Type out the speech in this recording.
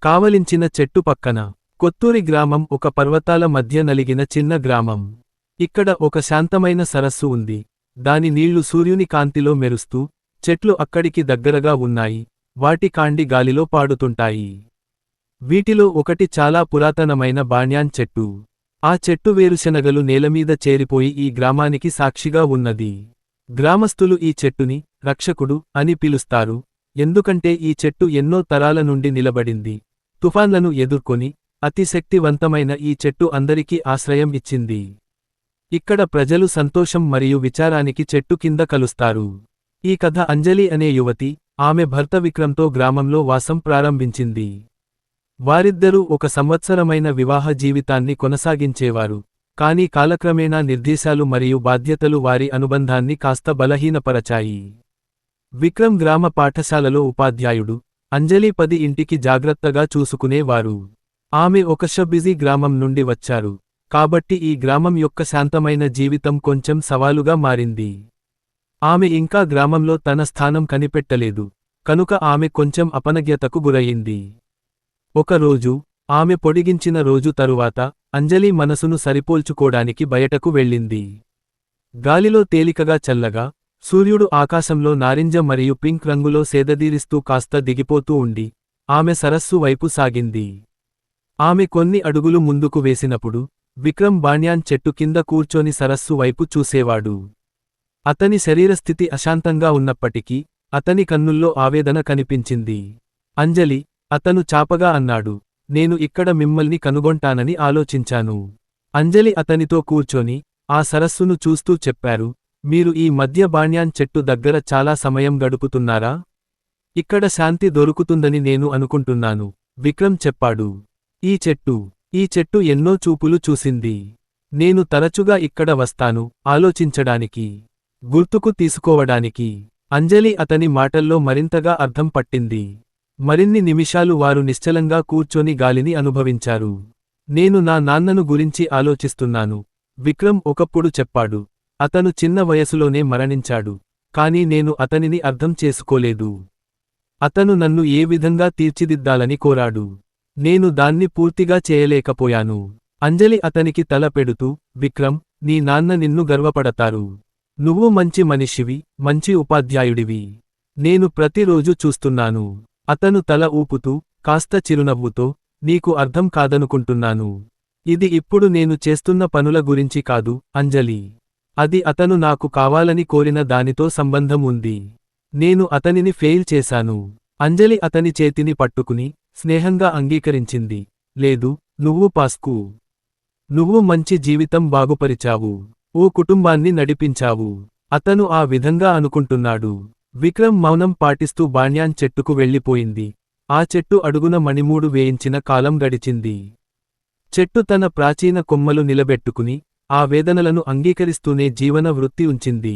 కావలించిన చెట్టు పక్కన కొత్తూరి గ్రామం ఒక పర్వతాల మధ్య నలిగిన చిన్న గ్రామం. ఇక్కడ ఒక శాంతమైన సరస్సు ఉంది. దాని నీళ్లు సూర్యుని కాంతిలో మెరుస్తూ, చెట్లు అక్కడికి దగ్గరగా ఉన్నాయి, వాటి కాండి గాలిలో పాడుతుంటాయి. వీటిలో ఒకటి చాలా పురాతనమైన బాణ్యాన్ చెట్టు. ఆ చెట్టు వేరుశెనగలు నేలమీద చేరిపోయి ఈ గ్రామానికి సాక్షిగా ఉన్నది. గ్రామస్థులు ఈ చెట్టుని రక్షకుడు అని పిలుస్తారు, ఎందుకంటే ఈ చెట్టు ఎన్నో తరాల నుండి నిలబడింది. తుఫాన్లను ఎదుర్కొని అతి శక్తివంతమైన ఈ చెట్టు అందరికీ ఆశ్రయం ఇచ్చింది. ఇక్కడ ప్రజలు సంతోషం మరియు విచారానికి చెట్టు కింద కలుస్తారు. ఈ కథ అంజలి అనే యువతి, ఆమె భర్త విక్రమ్తో గ్రామంలో వాసం ప్రారంభించింది. వారిద్దరూ ఒక సంవత్సరమైన వివాహ జీవితాన్ని కొనసాగించేవారు, కానీ కాలక్రమేణా నిర్దేశాలు మరియు బాధ్యతలు వారి అనుబంధాన్ని కాస్త బలహీనపరచాయి. విక్రమ్ గ్రామ పాఠశాలలో ఉపాధ్యాయుడు, అంజలి 10 ఇంటికి జాగ్రత్తగా చూసుకునేవారు. ఆమె ఒక బిజీ గ్రామం నుండి వచ్చారు, కాబట్టి ఈ గ్రామం యొక్క శాంతమైన జీవితం కొంచెం సవాలుగా మారింది. ఆమె ఇంకా గ్రామంలో తన స్థానం కనిపెట్టలేదు, కనుక ఆమె కొంచెం అపనగ్యతకు గురయింది. ఒకరోజు, ఆమె పొడిగించిన రోజు తరువాత, అంజలి మనసును సరిపోల్చుకోడానికి బయటకు వెళ్ళింది. గాలిలో తేలికగా చల్లగా, సూర్యుడు ఆకాశంలో నారింజ మరియు పింక్ రంగులో సేదదీరిస్తూ కాస్త దిగిపోతూ ఉండి, ఆమె సరస్సు వైపు సాగింది. ఆమె కొన్ని అడుగులు ముందుకు వేసినప్పుడు, విక్రమ్ బాణ్యాన్ చెట్టు కింద కూర్చొని సరస్సు వైపు చూసేవాడు. అతని శరీరస్థితి అశాంతంగా ఉన్నప్పటికీ, అతని కన్నుల్లో ఆవేదన కనిపించింది. అంజలి, అతను చాపగా అన్నాడు, నేను ఇక్కడ మిమ్మల్ని కనుగొంటానని ఆలోచించాను. అంజలి అతనితో కూర్చొని, ఆ సరస్సును చూస్తూ చెప్పారు, మీరు ఈ మధ్య బాణ్యాన్ చెట్టు దగ్గర చాలా సమయం గడుపుతున్నారా? ఇక్కడ శాంతి దొరుకుతుందని నేను అనుకుంటున్నాను, విక్రమ్ చెప్పాడు. ఈ చెట్టు ఎన్నో చూపులు చూసింది. నేను తరచుగా ఇక్కడ వస్తాను, ఆలోచించడానికి, గుర్తుకు తీసుకోవడానికి. అంజలి అతని మాటల్లో మరింతగా అర్థం పట్టింది. మరిన్ని నిమిషాలు వారు నిశ్చలంగా కూర్చొని గాలిని అనుభవించారు. నేను నా నాన్నను గురించి ఆలోచిస్తున్నాను, విక్రమ్ ఒకప్పుడు చెప్పాడు. అతను చిన్న వయసులోనే మరణించాడు, కానీ నేను అతనిని అర్థం చేసుకోలేదు. అతను నన్ను ఏ విధంగా తీర్చిదిద్దాలని కోరాడు, నేను దాన్ని పూర్తిగా చేయలేకపోయాను. అంజలి అతనికి తల పెడుతూ, విక్రమ్, నీ నాన్న నిన్ను గర్వపడతారు. నువ్వు మంచి మనిషివి, మంచి ఉపాధ్యాయుడివి. నేను ప్రతిరోజు చూస్తున్నాను. అతను తల ఊపుతూ, కాస్త చిరునవ్వుతో, నీకు అర్థం కాదనుకుంటున్నాను. ఇది ఇప్పుడు నేను చేస్తున్న పనుల గురించి కాదు, అంజలి. అది అతను నాకు కావాలని కోరిన దానితో సంబంధం ఉంది. నేను అతనిని ఫెయిల్ చేశాను. అంజలి అతని చేతిని పట్టుకుని, స్నేహంగా అంగీకరించింది. లేదు, నువ్వు పాస్కు. నువ్వు మంచి జీవితం బాగుపరిచావు. ఓ కుటుంబాన్ని నడిపించావు. అతను ఆ విధంగా అనుకుంటున్నాడు. విక్రమ్ మౌనం పాటిస్తూ బాణ్యాన్ చెట్టుకు వెళ్ళిపోయింది. ఆ చెట్టు అడుగున మణిమూడు వేయించిన కాలం గడిచింది. చెట్టు తన ప్రాచీన కొమ్మలు నిలబెట్టుకుని, ఆ వేదనలను అంగీకరిస్తూనే జీవన వృత్తి ఉంచింది.